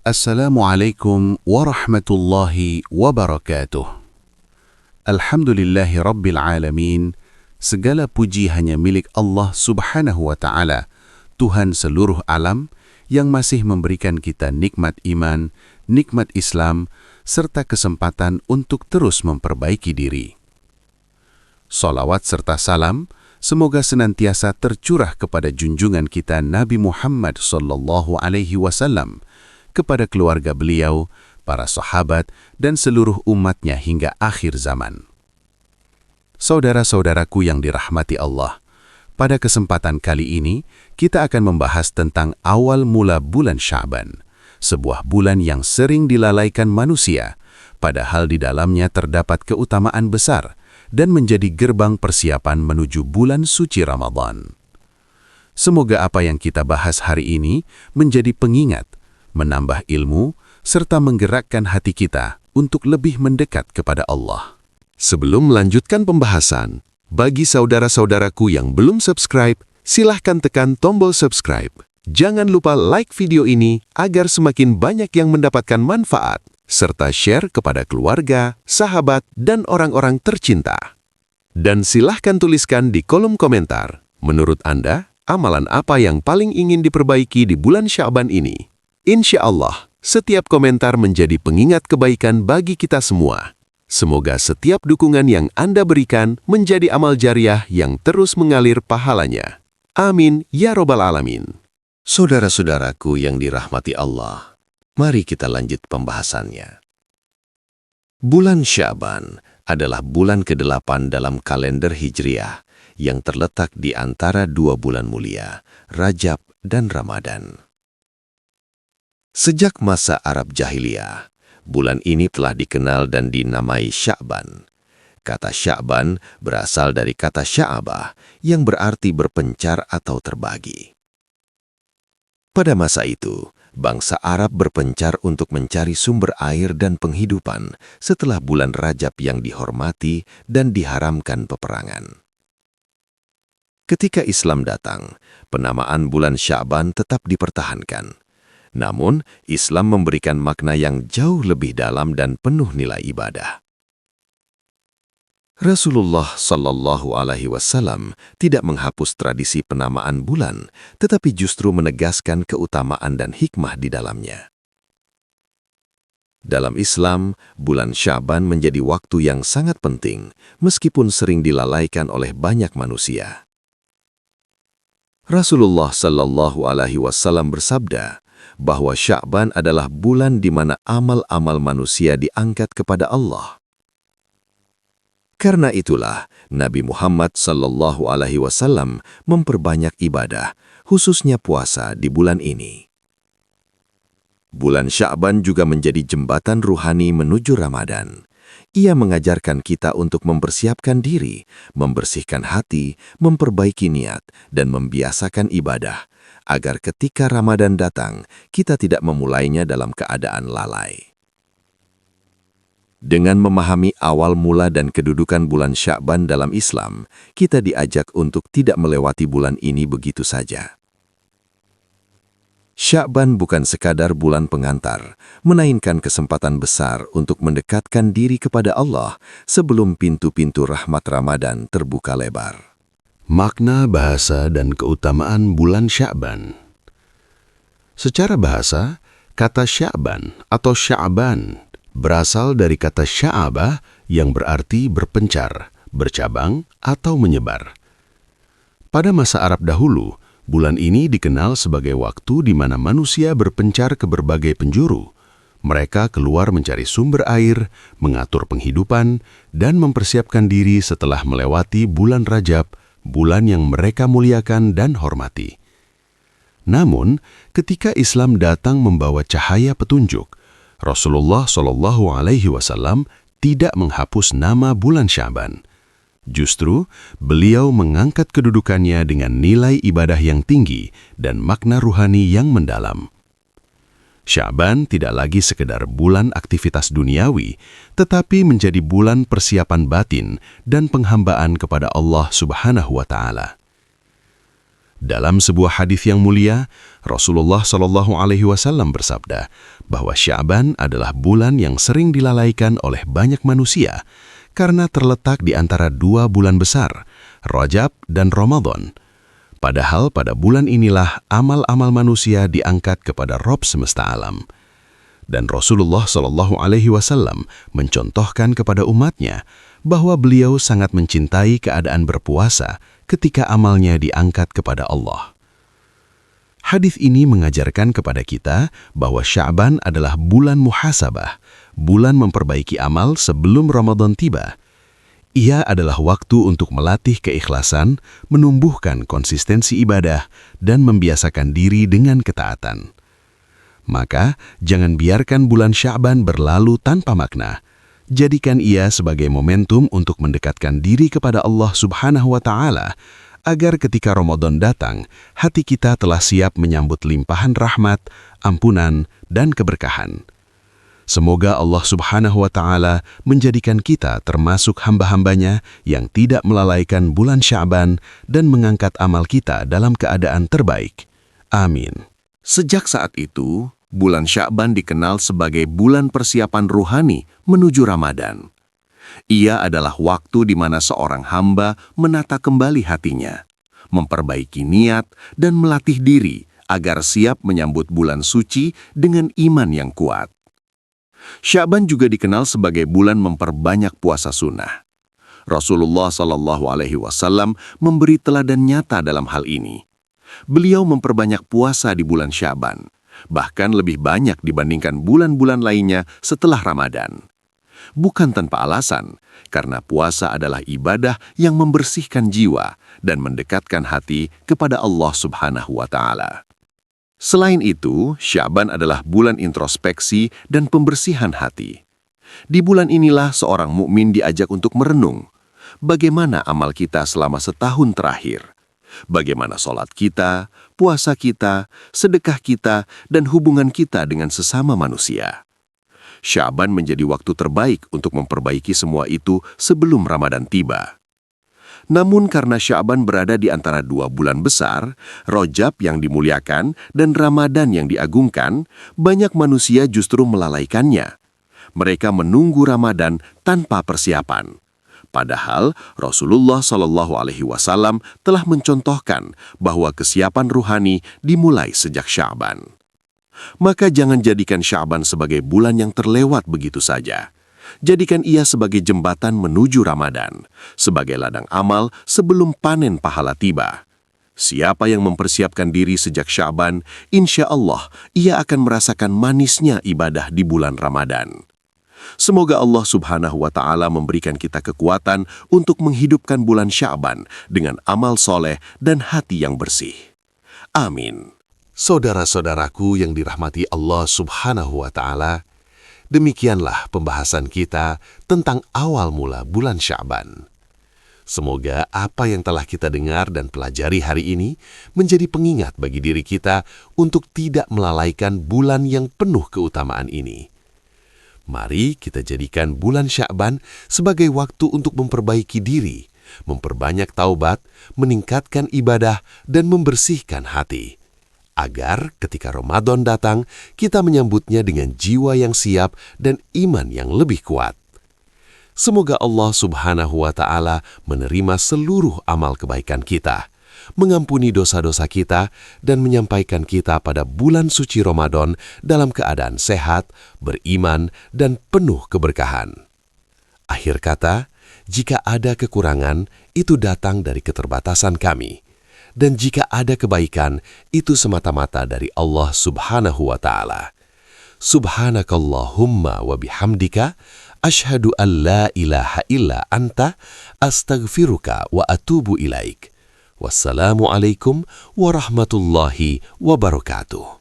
Assalamualaikum warahmatullahi wabarakatuh. Alhamdulillahi rabbil alamin. Segala puji hanya milik Allah subhanahu wa ta'ala, Tuhan seluruh alam yang masih memberikan kita nikmat iman, nikmat Islam, serta kesempatan untuk terus memperbaiki diri. Salawat serta salam semoga senantiasa tercurah kepada junjungan kita Nabi Muhammad sallallahu alaihi wasallam, kepada keluarga beliau, para sahabat, dan seluruh umatnya hingga akhir zaman. Saudara-saudaraku yang dirahmati Allah, pada kesempatan kali ini kita akan membahas tentang awal mula bulan Sya'ban, sebuah bulan yang sering dilalaikan manusia, padahal di dalamnya terdapat keutamaan besar dan menjadi gerbang persiapan menuju bulan suci Ramadan. Semoga apa yang kita bahas hari ini menjadi pengingat, menambah ilmu, serta menggerakkan hati kita untuk lebih mendekat kepada Allah. Sebelum melanjutkan pembahasan, bagi saudara-saudaraku yang belum subscribe, silahkan tekan tombol subscribe. Jangan lupa like video ini agar semakin banyak yang mendapatkan manfaat, serta share kepada keluarga, sahabat, dan orang-orang tercinta. Dan silahkan tuliskan di kolom komentar, menurut Anda, amalan apa yang paling ingin diperbaiki di bulan Sya'ban ini? Insya Allah, setiap komentar menjadi pengingat kebaikan bagi kita semua. Semoga setiap dukungan yang Anda berikan menjadi amal jariah yang terus mengalir pahalanya. Amin, ya Robbal Alamin. Saudara-saudaraku yang dirahmati Allah, mari kita lanjut pembahasannya. Bulan Sya'ban adalah bulan ke-8 dalam kalender Hijriah yang terletak di antara dua bulan mulia, Rajab dan Ramadan. Sejak masa Arab Jahiliyah, bulan ini telah dikenal dan dinamai Sya'ban. Kata Sya'ban berasal dari kata sya'abah yang berarti berpencar atau terbagi. Pada masa itu, bangsa Arab berpencar untuk mencari sumber air dan penghidupan setelah bulan Rajab yang dihormati dan diharamkan peperangan. Ketika Islam datang, penamaan bulan Sya'ban tetap dipertahankan. Namun, Islam memberikan makna yang jauh lebih dalam dan penuh nilai ibadah. Rasulullah Shallallahu Alaihi Wasallam tidak menghapus tradisi penamaan bulan, tetapi justru menegaskan keutamaan dan hikmah di dalamnya. Dalam Islam, bulan Sya'ban menjadi waktu yang sangat penting, meskipun sering dilalaikan oleh banyak manusia. Rasulullah Shallallahu Alaihi Wasallam bersabda bahwa Sya'ban adalah bulan di mana amal-amal manusia diangkat kepada Allah. Karena itulah, Nabi Muhammad sallallahu alaihi wasallam memperbanyak ibadah, khususnya puasa di bulan ini. Bulan Sya'ban juga menjadi jembatan ruhani menuju Ramadan. Ia mengajarkan kita untuk mempersiapkan diri, membersihkan hati, memperbaiki niat, dan membiasakan ibadah, agar ketika Ramadan datang, kita tidak memulainya dalam keadaan lalai. Dengan memahami awal mula dan kedudukan bulan Sya'ban dalam Islam, kita diajak untuk tidak melewati bulan ini begitu saja. Sya'ban bukan sekadar bulan pengantar, melainkan kesempatan besar untuk mendekatkan diri kepada Allah sebelum pintu-pintu rahmat Ramadan terbuka lebar. Makna bahasa dan keutamaan bulan Sya'ban. Secara bahasa, kata Sya'ban atau Sya'ban berasal dari kata sya'abah yang berarti berpencar, bercabang, atau menyebar. Pada masa Arab dahulu, bulan ini dikenal sebagai waktu di mana manusia berpencar ke berbagai penjuru. Mereka keluar mencari sumber air, mengatur penghidupan, dan mempersiapkan diri setelah melewati bulan Rajab, bulan yang mereka muliakan dan hormati. Namun, ketika Islam datang membawa cahaya petunjuk, Rasulullah Shallallahu Alaihi Wasallam tidak menghapus nama bulan Sya'ban. Justru, beliau mengangkat kedudukannya dengan nilai ibadah yang tinggi dan makna ruhani yang mendalam. Sya'ban tidak lagi sekedar bulan aktivitas duniawi, tetapi menjadi bulan persiapan batin dan penghambaan kepada Allah Subhanahu wa Ta'ala. Dalam sebuah hadis yang mulia, Rasulullah Shallallahu Alaihi Wasallam bersabda bahwa Sya'ban adalah bulan yang sering dilalaikan oleh banyak manusia karena terletak di antara dua bulan besar, Rajab dan Ramadan. Padahal pada bulan inilah amal-amal manusia diangkat kepada Rabb semesta alam. Dan Rasulullah Shallallahu Alaihi Wasallam mencontohkan kepada umatnya bahwa beliau sangat mencintai keadaan berpuasa ketika amalnya diangkat kepada Allah. Hadis ini mengajarkan kepada kita bahwa Sya'ban adalah bulan muhasabah, bulan memperbaiki amal sebelum Ramadan tiba. Ia adalah waktu untuk melatih keikhlasan, menumbuhkan konsistensi ibadah, dan membiasakan diri dengan ketaatan. Maka, jangan biarkan bulan Sya'ban berlalu tanpa makna. Jadikan ia sebagai momentum untuk mendekatkan diri kepada Allah Subhanahu wa Ta'ala, agar ketika Ramadan datang, hati kita telah siap menyambut limpahan rahmat, ampunan, dan keberkahan. Semoga Allah Subhanahu wa Ta'ala menjadikan kita termasuk hamba-hambanya yang tidak melalaikan bulan Sya'ban dan mengangkat amal kita dalam keadaan terbaik. Amin. Sejak saat itu, bulan Sya'ban dikenal sebagai bulan persiapan ruhani menuju Ramadan. Ia adalah waktu di mana seorang hamba menata kembali hatinya, memperbaiki niat, dan melatih diri agar siap menyambut bulan suci dengan iman yang kuat. Sya'ban juga dikenal sebagai bulan memperbanyak puasa sunnah. Rasulullah Shallallahu Alaihi Wasallam memberi teladan nyata dalam hal ini. Beliau memperbanyak puasa di bulan Sya'ban, bahkan lebih banyak dibandingkan bulan-bulan lainnya setelah Ramadan. Bukan tanpa alasan, karena puasa adalah ibadah yang membersihkan jiwa dan mendekatkan hati kepada Allah Subhanahu wa Ta'ala. Selain itu, Sya'ban adalah bulan introspeksi dan pembersihan hati. Di bulan inilah seorang mukmin diajak untuk merenung bagaimana amal kita selama setahun terakhir. Bagaimana sholat kita, puasa kita, sedekah kita, dan hubungan kita dengan sesama manusia. Sya'ban menjadi waktu terbaik untuk memperbaiki semua itu sebelum Ramadan tiba. Namun karena Sya'ban berada di antara dua bulan besar, Rajab yang dimuliakan dan Ramadan yang diagungkan, banyak manusia justru melalaikannya. Mereka menunggu Ramadan tanpa persiapan. Padahal Rasulullah Shallallahu Alaihi Wasallam telah mencontohkan bahwa kesiapan ruhani dimulai sejak Sya'ban. Maka jangan jadikan Sya'ban sebagai bulan yang terlewat begitu saja. Jadikan ia sebagai jembatan menuju Ramadan, sebagai ladang amal sebelum panen pahala tiba. Siapa yang mempersiapkan diri sejak Sya'ban, insya Allah ia akan merasakan manisnya ibadah di bulan Ramadan. Semoga Allah Subhanahu wa Ta'ala memberikan kita kekuatan untuk menghidupkan bulan Sya'ban dengan amal soleh dan hati yang bersih. Amin. Saudara-saudaraku yang dirahmati Allah Subhanahu wa Ta'ala, demikianlah pembahasan kita tentang awal mula bulan Sya'ban. Semoga apa yang telah kita dengar dan pelajari hari ini menjadi pengingat bagi diri kita untuk tidak melalaikan bulan yang penuh keutamaan ini. Mari kita jadikan bulan Sya'ban sebagai waktu untuk memperbaiki diri, memperbanyak taubat, meningkatkan ibadah, dan membersihkan hati. Agar ketika Ramadan datang, kita menyambutnya dengan jiwa yang siap dan iman yang lebih kuat. Semoga Allah Subhanahu wa Ta'ala menerima seluruh amal kebaikan kita, mengampuni dosa-dosa kita, dan menyampaikan kita pada bulan suci Ramadan dalam keadaan sehat, beriman, dan penuh keberkahan. Akhir kata, jika ada kekurangan, itu datang dari keterbatasan kami. Dan jika ada kebaikan, itu semata-mata dari Allah Subhanahu wa Ta'ala. Subhanakallahumma wa bihamdika, ashhadu an la ilaha illa anta, astaghfiruka wa atubu ilaik. Wassalamualaikum warahmatullahi wabarakatuh.